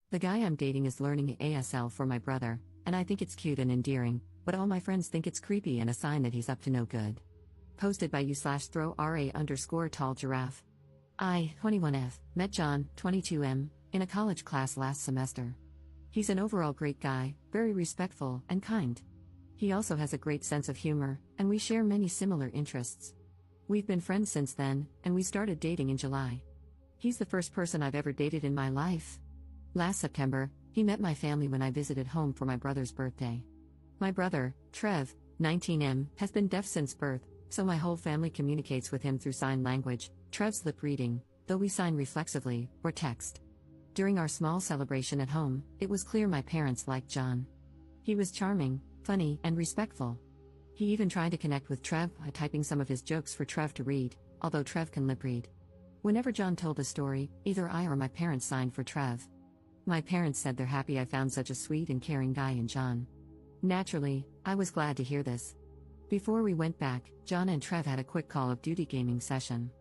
The guy I'm dating is learning ASL for my brother, and I think it's cute and endearing, but all my friends think it's creepy and a sign that he's up to no good. Posted by you/throw_ra_tall giraffe. I, 21F, met John, 22M, in a college class last semester. He's an overall great guy, very respectful and kind. He also has a great sense of humor, and we share many similar interests. We've been friends since then, and we started dating in July. He's the first person I've ever dated in my life. Last September, he met my family when I visited home for my brother's birthday. My brother, Trev, 19M, has been deaf since birth, so my whole family communicates with him through sign language, Trev's lip reading, though we sign reflexively, or text. During our small celebration at home, it was clear my parents liked John. He was charming, funny, and respectful. He even tried to connect with Trev by typing some of his jokes for Trev to read, although Trev can lip read. Whenever John told a story, either I or my parents signed for Trev. My parents said they're happy I found such a sweet and caring guy in John. Naturally, I was glad to hear this. Before we went back, John and Trev had a quick Call of Duty gaming session.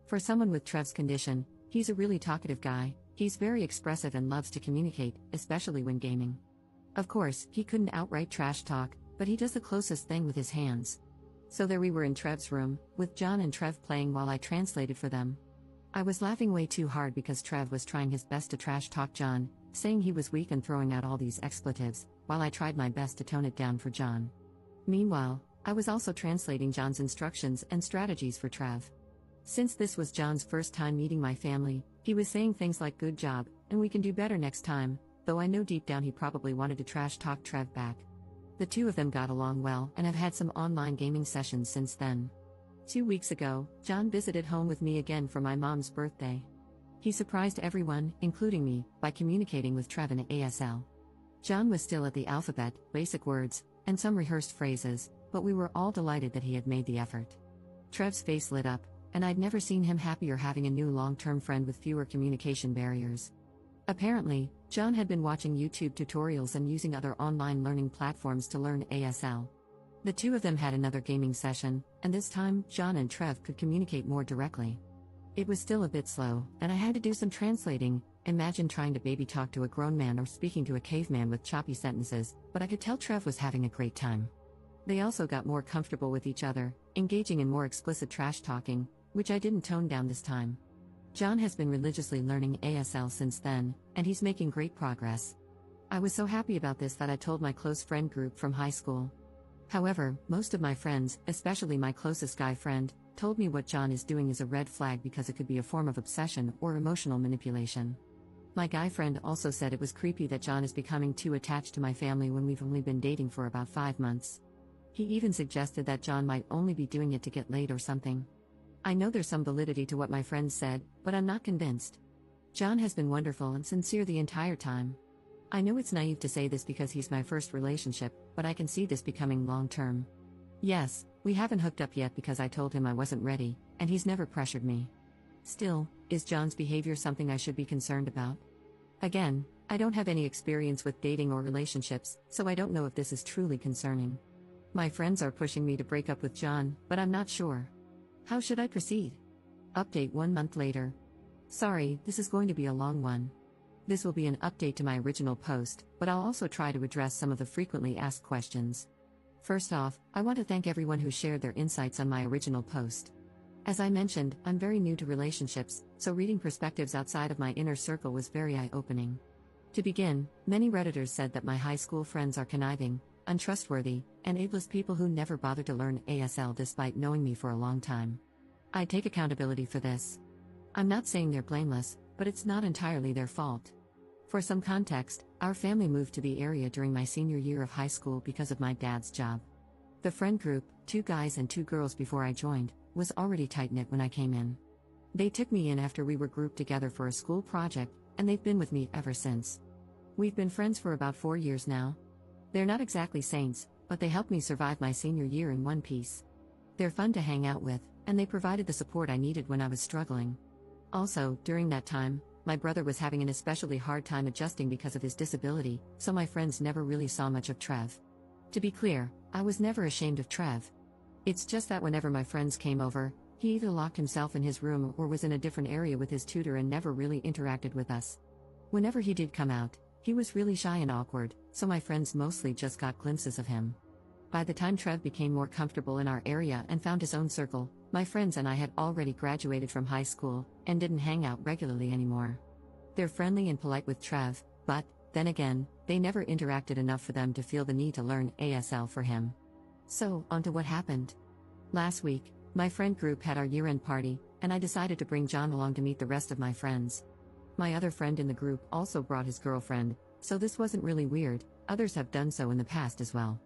For someone with Trev's condition, he's a really talkative guy. He's very expressive and loves to communicate, especially when gaming. Of course, he couldn't outright trash talk, but he does the closest thing with his hands. So there we were in Trev's room, with John and Trev playing while I translated for them. I was laughing way too hard because Trev was trying his best to trash talk John, saying he was weak and throwing out all these expletives, while I tried my best to tone it down for John. Meanwhile, I was also translating John's instructions and strategies for Trev. Since this was John's first time meeting my family, he was saying things like "good job," and "we can do better next time," though I know deep down he probably wanted to trash talk Trev back. The two of them got along well and have had some online gaming sessions since then. 2 weeks ago, John visited home with me again for my mom's birthday. He surprised everyone, including me, by communicating with Trev in ASL. John was still at the alphabet, basic words, and some rehearsed phrases, but we were all delighted that he had made the effort. Trev's face lit up, and I'd never seen him happier having a new long-term friend with fewer communication barriers. Apparently, John had been watching YouTube tutorials and using other online learning platforms to learn ASL. The two of them had another gaming session, and this time, John and Trev could communicate more directly. It was still a bit slow, and I had to do some translating. Imagine trying to baby talk to a grown man or speaking to a caveman with choppy sentences, but I could tell Trev was having a great time. They also got more comfortable with each other, engaging in more explicit trash talking, which I didn't tone down this time. John has been religiously learning ASL since then, and he's making great progress. I was so happy about this that I told my close friend group from high school. However, most of my friends, especially my closest guy friend, told me what John is doing is a red flag because it could be a form of obsession or emotional manipulation. My guy friend also said it was creepy that John is becoming too attached to my family when we've only been dating for about 5 months. He even suggested that John might only be doing it to get laid or something. I know there's some validity to what my friends said, but I'm not convinced. John has been wonderful and sincere the entire time. I know it's naive to say this because he's my first relationship, but I can see this becoming long-term. Yes, we haven't hooked up yet because I told him I wasn't ready, and he's never pressured me. Still, is John's behavior something I should be concerned about? Again, I don't have any experience with dating or relationships, so I don't know if this is truly concerning. My friends are pushing me to break up with John, but I'm not sure. How should I proceed? Update 1 month later. Sorry, this is going to be a long one. This will be an update to my original post, but I'll also try to address some of the frequently asked questions. First off, I want to thank everyone who shared their insights on my original post. As I mentioned, I'm very new to relationships, so reading perspectives outside of my inner circle was very eye-opening. To begin, many Redditors said that my high school friends are conniving, untrustworthy, and ableist people who never bothered to learn ASL despite knowing me for a long time. I take accountability for this. I'm not saying they're blameless, but it's not entirely their fault. For some context, our family moved to the area during my senior year of high school because of my dad's job. The friend group, 2 guys and 2 girls before I joined, was already tight-knit when I came in. They took me in after we were grouped together for a school project, and they've been with me ever since. We've been friends for about 4 years now. They're not exactly saints, but they helped me survive my senior year in one piece. They're fun to hang out with, and they provided the support I needed when I was struggling. Also, during that time, my brother was having an especially hard time adjusting because of his disability, so my friends never really saw much of Trev. To be clear, I was never ashamed of Trev. It's just that whenever my friends came over, he either locked himself in his room or was in a different area with his tutor and never really interacted with us. Whenever he did come out, he was really shy and awkward, so my friends mostly just got glimpses of him. By the time Trev became more comfortable in our area and found his own circle, my friends and I had already graduated from high school and didn't hang out regularly anymore. They're friendly and polite with Trev, but, then again, they never interacted enough for them to feel the need to learn ASL for him. So, on to what happened. Last week, my friend group had our year-end party, and I decided to bring John along to meet the rest of my friends. My other friend in the group also brought his girlfriend, so this wasn't really weird. Others have done so in the past as well.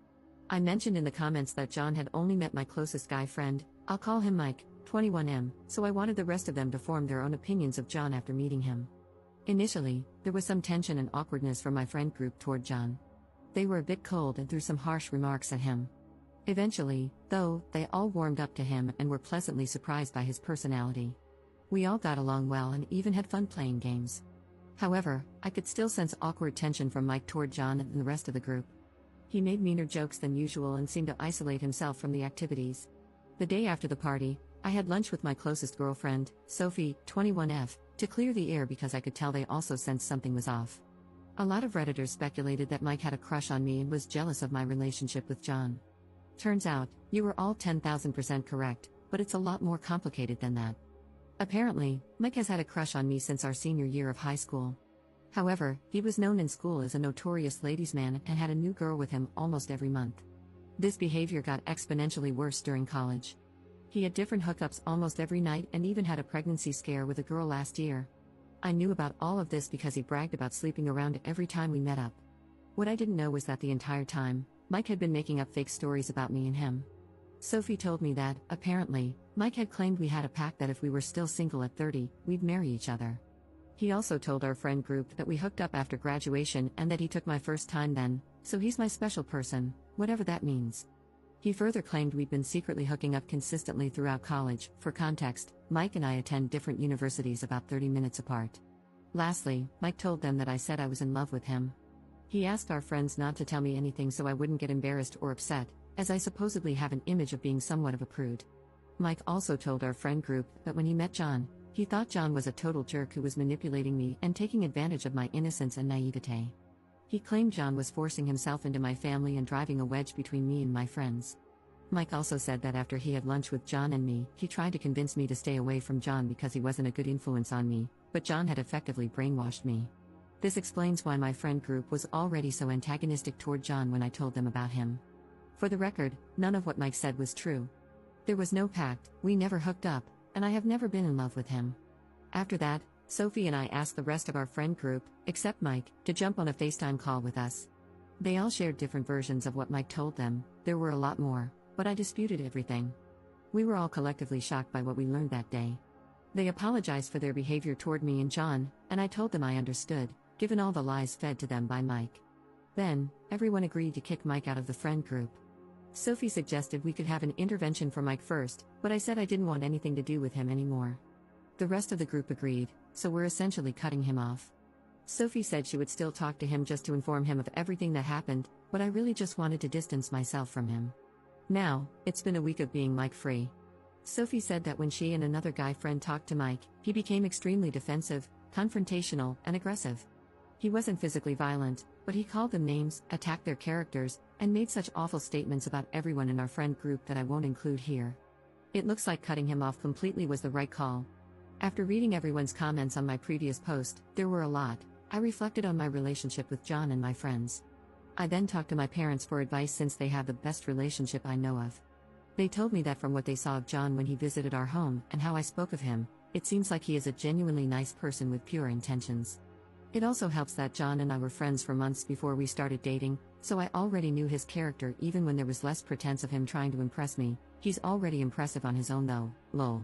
I mentioned in the comments that John had only met my closest guy friend, I'll call him Mike, 21M, so I wanted the rest of them to form their own opinions of John after meeting him. Initially, there was some tension and awkwardness from my friend group toward John. They were a bit cold and threw some harsh remarks at him. Eventually, though, they all warmed up to him and were pleasantly surprised by his personality. We all got along well and even had fun playing games. However, I could still sense awkward tension from Mike toward John and the rest of the group. He made meaner jokes than usual and seemed to isolate himself from the activities. The day after the party, I had lunch with my closest girlfriend, Sophie, 21F, to clear the air because I could tell they also sensed something was off. A lot of Redditors speculated that Mike had a crush on me and was jealous of my relationship with John. Turns out, you were all 10,000% correct, but it's a lot more complicated than that. Apparently, Mike has had a crush on me since our senior year of high school. However, he was known in school as a notorious ladies' man and had a new girl with him almost every month. This behavior got exponentially worse during college. He had different hookups almost every night and even had a pregnancy scare with a girl last year. I knew about all of this because he bragged about sleeping around every time we met up. What I didn't know was that the entire time, Mike had been making up fake stories about me and him. Sophie told me that, apparently, Mike had claimed we had a pact that if we were still single at 30, we'd marry each other. He also told our friend group that we hooked up after graduation and that he took my first time then, so he's my special person, whatever that means. He further claimed we'd been secretly hooking up consistently throughout college. For context, Mike and I attend different universities about 30 minutes apart. Lastly, Mike told them that I said I was in love with him. He asked our friends not to tell me anything so I wouldn't get embarrassed or upset, as I supposedly have an image of being somewhat of a prude. Mike also told our friend group that when he met John, he thought John was a total jerk who was manipulating me and taking advantage of my innocence and naivete. He claimed John was forcing himself into my family and driving a wedge between me and my friends. Mike also said that after he had lunch with John and me, he tried to convince me to stay away from John because he wasn't a good influence on me, but John had effectively brainwashed me. This explains why my friend group was already so antagonistic toward John when I told them about him. For the record, none of what Mike said was true. There was no pact, we never hooked up, and I have never been in love with him. After that, Sophie and I asked the rest of our friend group, except Mike, to jump on a FaceTime call with us. They all shared different versions of what Mike told them. There were a lot more, but I disputed everything. We were all collectively shocked by what we learned that day. They apologized for their behavior toward me and John, and I told them I understood, given all the lies fed to them by Mike. Then, everyone agreed to kick Mike out of the friend group. Sophie suggested we could have an intervention for Mike first, but I said I didn't want anything to do with him anymore. The rest of the group agreed, so we're essentially cutting him off. Sophie said she would still talk to him just to inform him of everything that happened, but I really just wanted to distance myself from him. Now, it's been a week of being Mike-free. Sophie said that when she and another guy friend talked to Mike, he became extremely defensive, confrontational, and aggressive. He wasn't physically violent, but he called them names, attacked their characters, and made such awful statements about everyone in our friend group that I won't include here. It looks like cutting him off completely was the right call. After reading everyone's comments on my previous post, there were a lot. I reflected on my relationship with John and my friends. I then talked to my parents for advice since they have the best relationship I know of. They told me that from what they saw of John when he visited our home and how I spoke of him, it seems like he is a genuinely nice person with pure intentions. It also helps that John and I were friends for months before we started dating, so I already knew his character even when there was less pretense of him trying to impress me. He's already impressive on his own though, lol.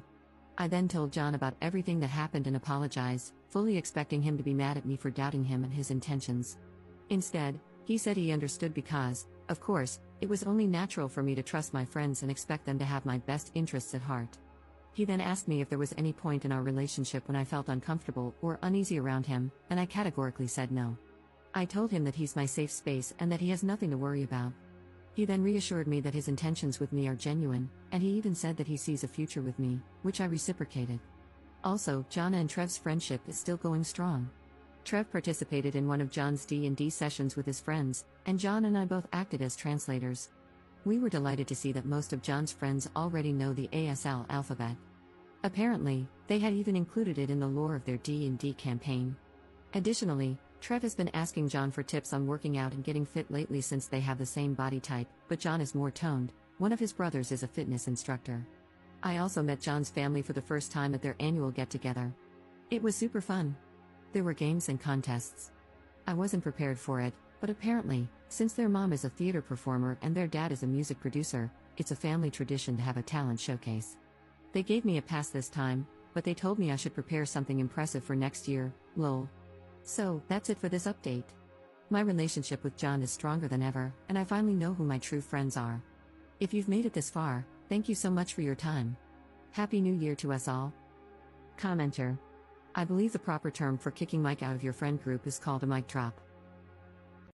I then told John about everything that happened and apologized, fully expecting him to be mad at me for doubting him and his intentions. Instead, he said he understood because, of course, it was only natural for me to trust my friends and expect them to have my best interests at heart. He then asked me if there was any point in our relationship when I felt uncomfortable or uneasy around him, and I categorically said no. I told him that he's my safe space and that he has nothing to worry about. He then reassured me that his intentions with me are genuine, and he even said that he sees a future with me, which I reciprocated. Also, Jana and Trev's friendship is still going strong. Trev participated in one of John's D&D sessions with his friends, and John and I both acted as translators. We were delighted to see that most of John's friends already know the ASL alphabet. Apparently, they had even included it in the lore of their D&D campaign. Additionally, Trev has been asking John for tips on working out and getting fit lately since they have the same body type, but John is more toned. One of his brothers is a fitness instructor. I also met John's family for the first time at their annual get-together. It was super fun. There were games and contests. I wasn't prepared for it, but apparently, since their mom is a theater performer and their dad is a music producer, it's a family tradition to have a talent showcase. They gave me a pass this time, but they told me I should prepare something impressive for next year, lol. So, that's it for this update. My relationship with John is stronger than ever, and I finally know who my true friends are. If you've made it this far, thank you so much for your time. Happy New Year to us all. Commenter. I believe the proper term for kicking Mike out of your friend group is called a mic drop.